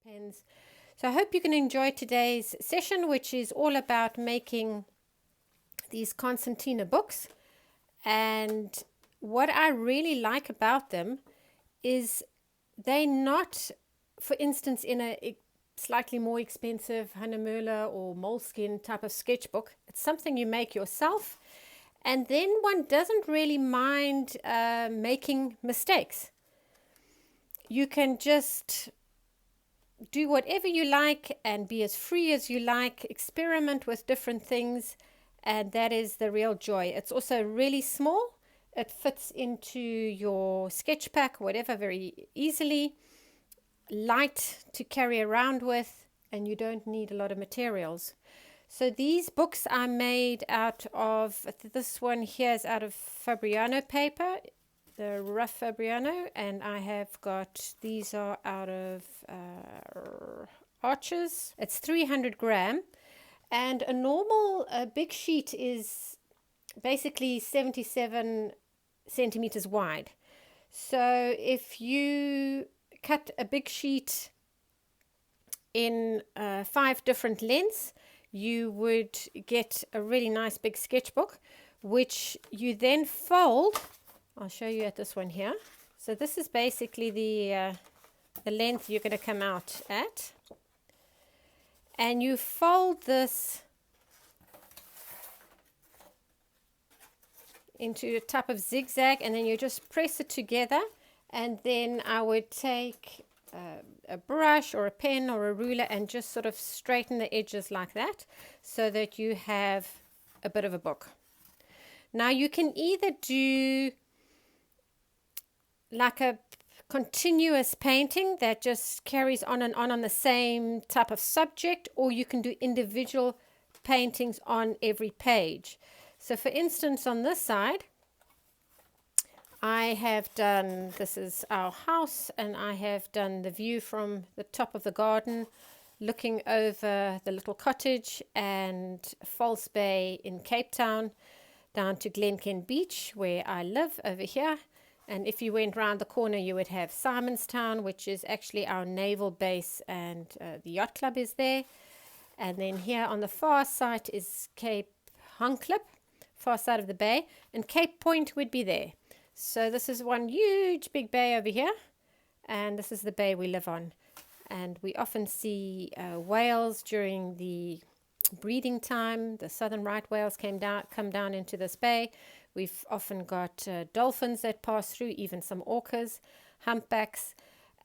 pens. So I hope you can enjoy today's session, which is all about making these concertina books. And what I really like about them is they're not, for instance, in a slightly more expensive Hahnemuller or Moleskine type of sketchbook. It's something you make yourself, and then one doesn't really mind making mistakes. You can just do whatever you like and be as free as you like, experiment with different things, and that is the real joy. It's also really small. It fits into your sketch pack, whatever, very easily. Light to carry around with, and you don't need a lot of materials. So these books are made out of, this one here is out of Fabriano paper, the rough Fabriano, and I have got, these are out of Arches. It's 300 gram, and a normal big sheet is basically 77 centimeters wide. So if you cut a big sheet in 5 different lengths, you would get a really nice big sketchbook, which you then fold. I'll show you at this one here. So this is basically the length you're going to come out at, and you fold this into a type of zigzag, and then you just press it together. And then I would take a brush or a pen or a ruler and just sort of straighten the edges like that, so that you have a bit of a book. Now you can either do like a continuous painting that just carries on and on the same type of subject, or you can do individual paintings on every page. So for instance, on this side, I have done, this is our house, and I have done the view from the top of the garden looking over the little cottage and False Bay in Cape Town down to Glencairn Beach where I live over here. And if you went round the corner, you would have Simonstown, which is actually our naval base, and the yacht club is there. And then here on the far side is Cape Honklip, far side of the bay, and Cape Point would be there. So this is one huge big bay over here, and this is the bay we live on. And we often see whales during the breeding time. The southern right whales come down into this bay. We've often got dolphins that pass through, even some orcas, humpbacks.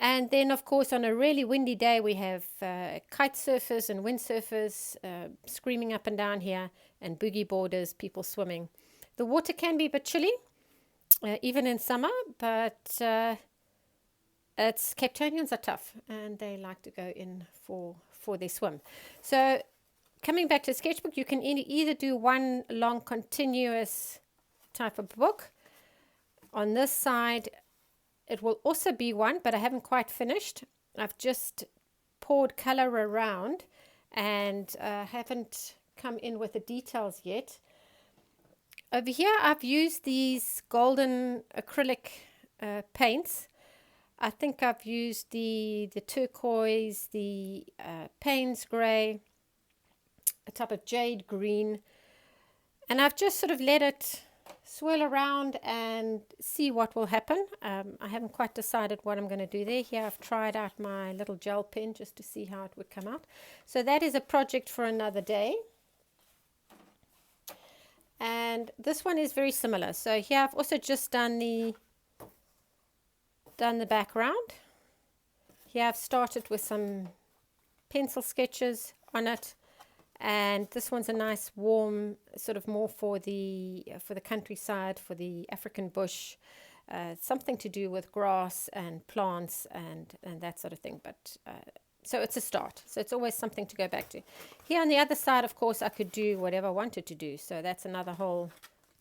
And then, of course, on a really windy day, we have kite surfers and windsurfers screaming up and down here, and boogie boarders, people swimming. The water can be a bit chilly, even in summer, but Cape Townians are tough, and they like to go in for their swim. So coming back to sketchbook, you can either do one long continuous type of book. On this side, it will also be one, but I haven't quite finished. I've just poured color around and haven't come in with the details yet. Over here, I've used these golden acrylic paints. I think I've used the turquoise, the Payne's grey, a type of jade green, and I've just sort of let it swirl around and see what will happen. I haven't quite decided what I'm going to do there. Here I've tried out my little gel pen just to see how it would come out. So that is a project for another day. And this one is very similar. So here I've also just done the background. Here I've started with some pencil sketches on it. And this one's a nice warm, sort of more for the countryside, for the African bush, something to do with grass and plants and that sort of thing. But so it's a start. So it's always something to go back to. Here on the other side, of course, I could do whatever I wanted to do. So that's another whole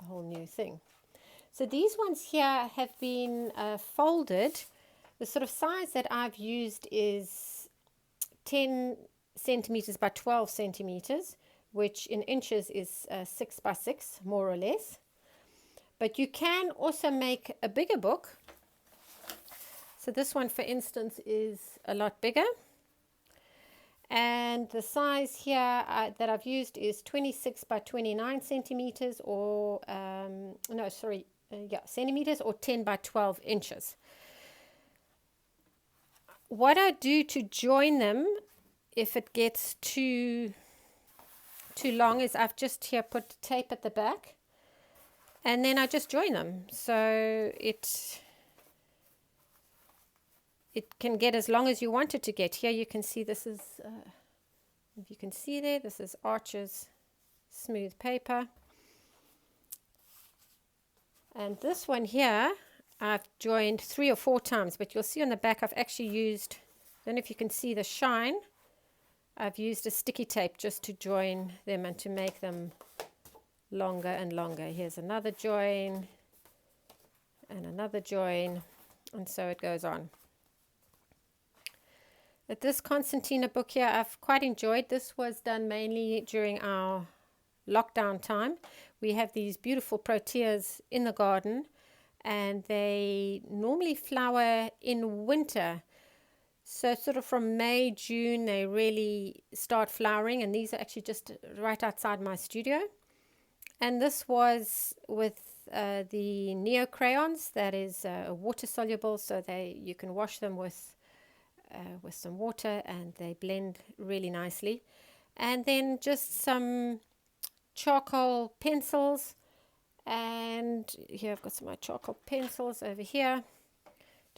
new thing. So these ones here have been folded. The sort of size that I've used is 10 centimeters by 12 centimeters, which in inches is 6 by 6, more or less. But you can also make a bigger book. So this one, for instance, is a lot bigger. And the size here that I've used is 26 by 29 centimeters, or no, sorry, yeah, centimeters, or 10 by 12 inches. What I do to join them, if it gets too long, is I've just here put tape at the back, and then I just join them, so it can get as long as you want it to get. Here you can see this is, if you can see there, this is Archer's smooth paper. And this one here, I've joined 3 or 4 times, but you'll see on the back I've actually used, I don't know if you can see the shine, I've used a sticky tape just to join them and to make them longer and longer. Here's another join, and another join, and so it goes on. But this concertina book here, I've quite enjoyed. This was done mainly during our lockdown time. We have these beautiful proteas in the garden, and they normally flower in winter. So sort of from May, June, they really start flowering, and these are actually just right outside my studio. And this was with the Neo crayons. That is water soluble, so you can wash them with some water, and they blend really nicely. And then just some charcoal pencils, and here I've got some of my charcoal pencils over here,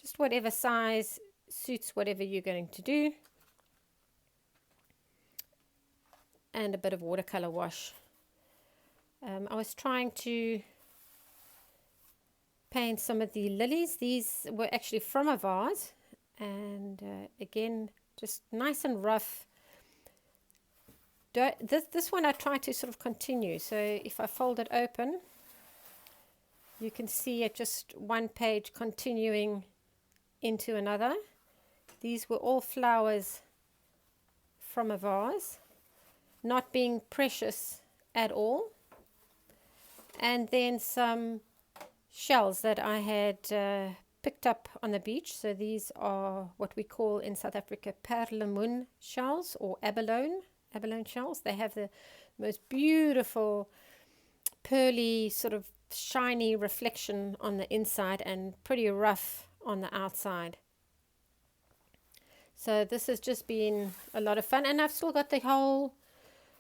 just whatever size suits whatever you're going to do, and a bit of watercolor wash. I was trying to paint some of the lilies. These were actually from a vase, and again, just nice and rough. This one I try to sort of continue, so if I fold it open, you can see it just one page continuing into another. These were all flowers from a vase, not being precious at all. And then some shells that I had picked up on the beach. So these are what we call in South Africa perlemoen shells, or abalone shells. They have the most beautiful pearly sort of shiny reflection on the inside and pretty rough on the outside. So this has just been a lot of fun, and I've still got the whole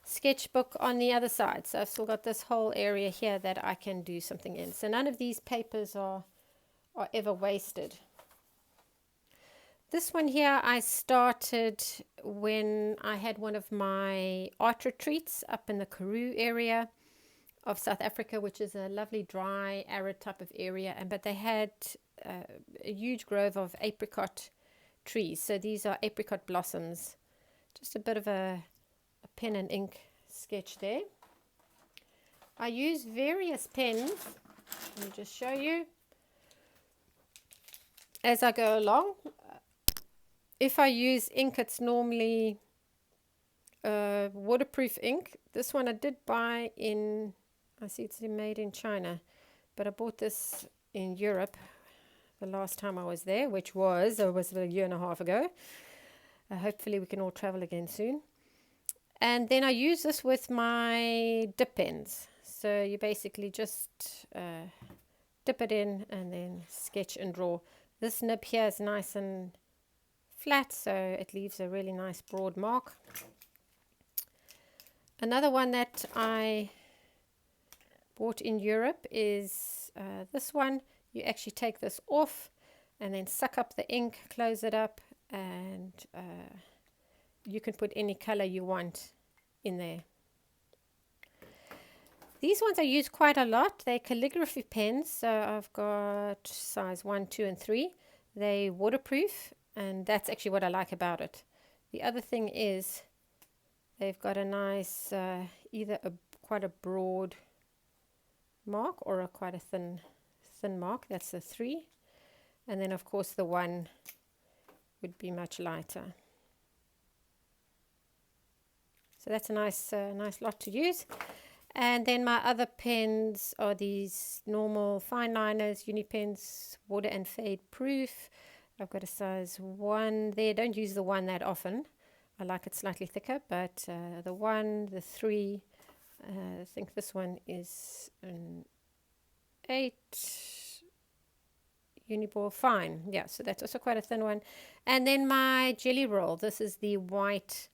sketchbook on the other side, so I've still got this whole area here that I can do something in. So none of these papers are ever wasted. This one here I started when I had one of my art retreats up in the Karoo area of South Africa, which is a lovely dry arid type of area, but they had a huge grove of apricot trees. So these are apricot blossoms. Just a bit of a pen and ink sketch there. I use various pens. Let me just show you as I go along. If I use ink, it's normally waterproof ink. This one I did buy in, I see it's made in China, but I bought this in Europe the last time I was there, which was a year and a half ago. Hopefully we can all travel again soon. And then I use this with my dip pens. So you basically just dip it in and then sketch and draw. This nib here is nice and flat, so it leaves a really nice broad mark. Another one that I bought in Europe is this one. You actually take this off and then suck up the ink, close it up, and you can put any color you want in there. These ones I use quite a lot. They're calligraphy pens, so I've got size 1, 2, and 3. They're waterproof, and that's actually what I like about it. The other thing is they've got a nice, either quite a broad mark or quite a thin mark. That's the 3. And then, of course, the 1 would be much lighter. So that's a nice lot to use. And then my other pens are these normal fine liners, uni pens, water and fade proof. I've got a size 1 there. Don't use the 1 that often. I like it slightly thicker, but the 1, the 3, I think this one is an 8 Uniball fine. Yeah, so that's also quite a thin one. And then my jelly roll. This is the white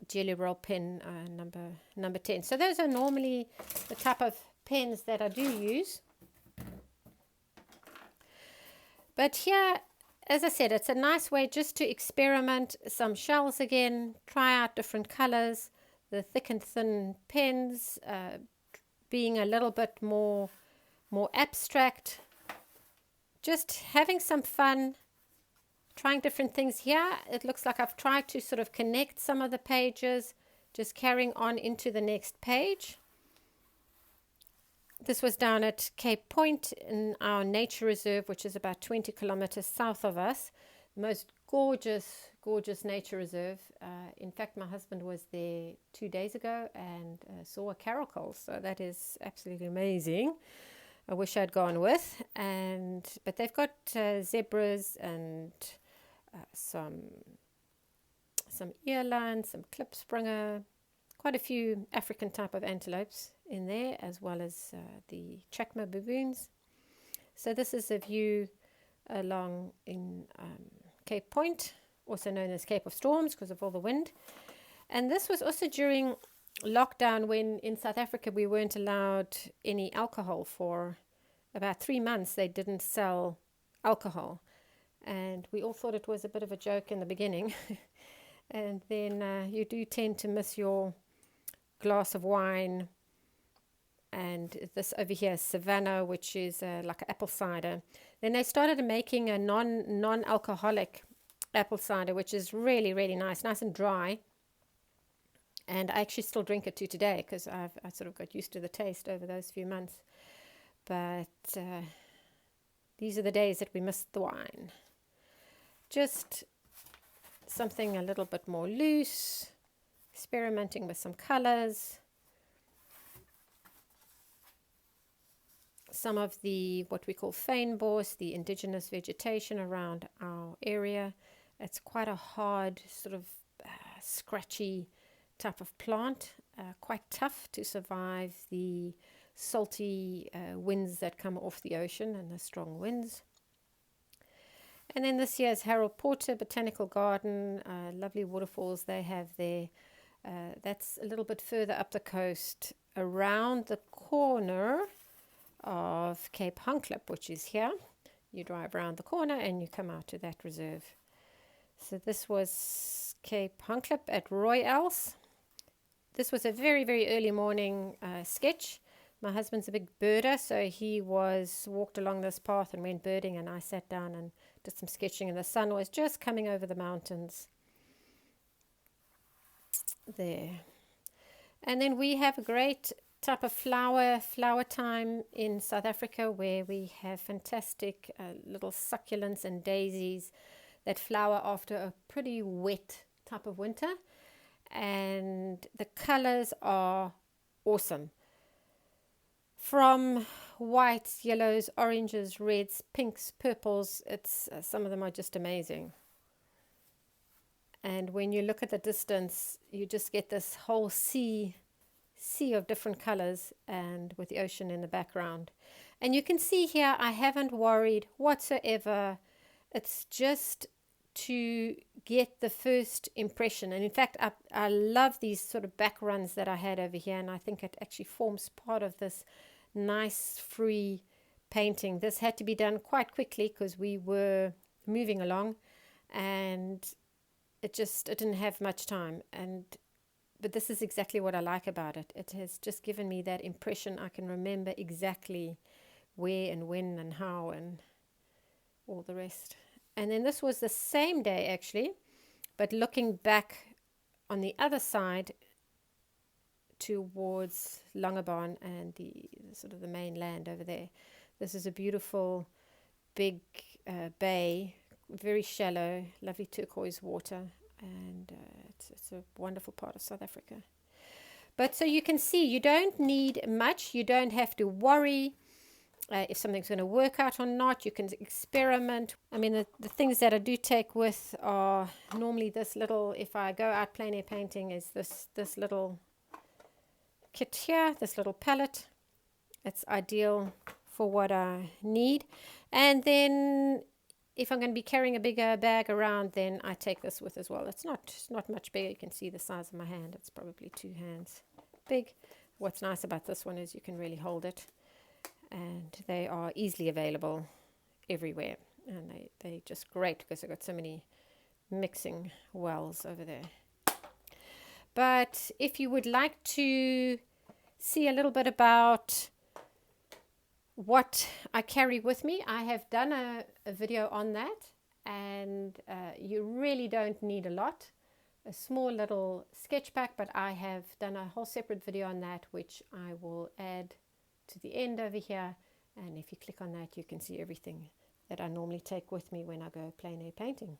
jelly roll pen, number 10. So those are normally the type of pens that I do use. But here, as I said, it's a nice way just to experiment some shells again, try out different colors, the thick and thin pens being a little bit more abstract, just having some fun, trying different things. Here it looks like I've tried to sort of connect some of the pages, just carrying on into the next page. This was down at Cape Point in our nature reserve, which is about 20 kilometers south of us. The most gorgeous nature reserve. In fact, my husband was there 2 days ago and saw a caracal, so that is absolutely amazing. I wish I'd gone with. But they've got zebras and some earline, some klipspringer, quite a few African type of antelopes in there, as well as the chacma baboons. So this is a view along in Cape Point, also known as Cape of Storms because of all the wind. And this was also during lockdown, when in South Africa we weren't allowed any alcohol for about 3 months. They didn't sell alcohol, and we all thought it was a bit of a joke in the beginning. And then you do tend to miss your glass of wine. And this over here is Savannah, which is like an apple cider. Then they started making a non-alcoholic apple cider, which is really nice and dry. And I actually still drink it to today because I sort of got used to the taste over those few months. But these are the days that we missed the wine. Just something a little bit more loose, experimenting with some colors. Some of the what we call fynbos, the indigenous vegetation around our area. It's quite a hard, sort of scratchy type of plant, quite tough to survive the salty winds that come off the ocean and the strong winds. And then this here is Harold Porter Botanical Garden, lovely waterfalls they have there. That's a little bit further up the coast, around the corner of Cape Hunklip, which is here. You drive around the corner and you come out to that reserve. So this was Cape Hunklip at Royals. This was a very early morning sketch. My husband's a big birder, so he walked along this path and went birding, and I sat down and did some sketching, and the sun was just coming over the mountains there. And then we have a great type of flower time in South Africa, where we have fantastic little succulents and daisies that flower after a pretty wet type of winter, and the colors are awesome, from whites, yellows, oranges, reds, pinks, purples. It's some of them are just amazing. And when you look at the distance, you just get this whole sea of different colors, and with the ocean in the background. And you can see here I haven't worried whatsoever. It's just to get the first impression. And in fact, I love these sort of back runs that I had over here, and I think it actually forms part of this nice free painting. This had to be done quite quickly because we were moving along, and it didn't have much time. But this is exactly what I like about it. It has just given me that impression. I can remember exactly where and when and how and all the rest. And then this was the same day actually, but looking back on the other side towards Langebaan and the sort of the mainland over there. This is a beautiful big bay, very shallow, lovely turquoise water, and it's a wonderful part of South Africa. But so you can see, you don't need much, you don't have to worry. if something's going to work out or not. You can experiment. I mean, the things that I do take with are normally this little, if I go out plein air painting, is this little kit here, this little palette. It's ideal for what I need. And then if I'm going to be carrying a bigger bag around, then I take this with as well. It's not much bigger. You can see the size of my hand. It's probably 2 hands big. What's nice about this one is you can really hold it, and they are easily available everywhere, and they're just great because I've got so many mixing wells over there. But if you would like to see a little bit about what I carry with me, I have done a video on that, and you really don't need a lot. A small little sketch pack, but I have done a whole separate video on that, which I will add to the end over here, and if you click on that, you can see everything that I normally take with me when I go plein air painting.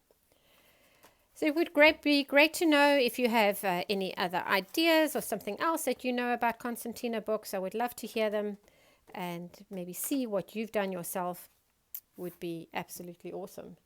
So it would be great to know if you have any other ideas or something else that you know about concertina books. I would love to hear them, and maybe see what you've done yourself would be absolutely awesome.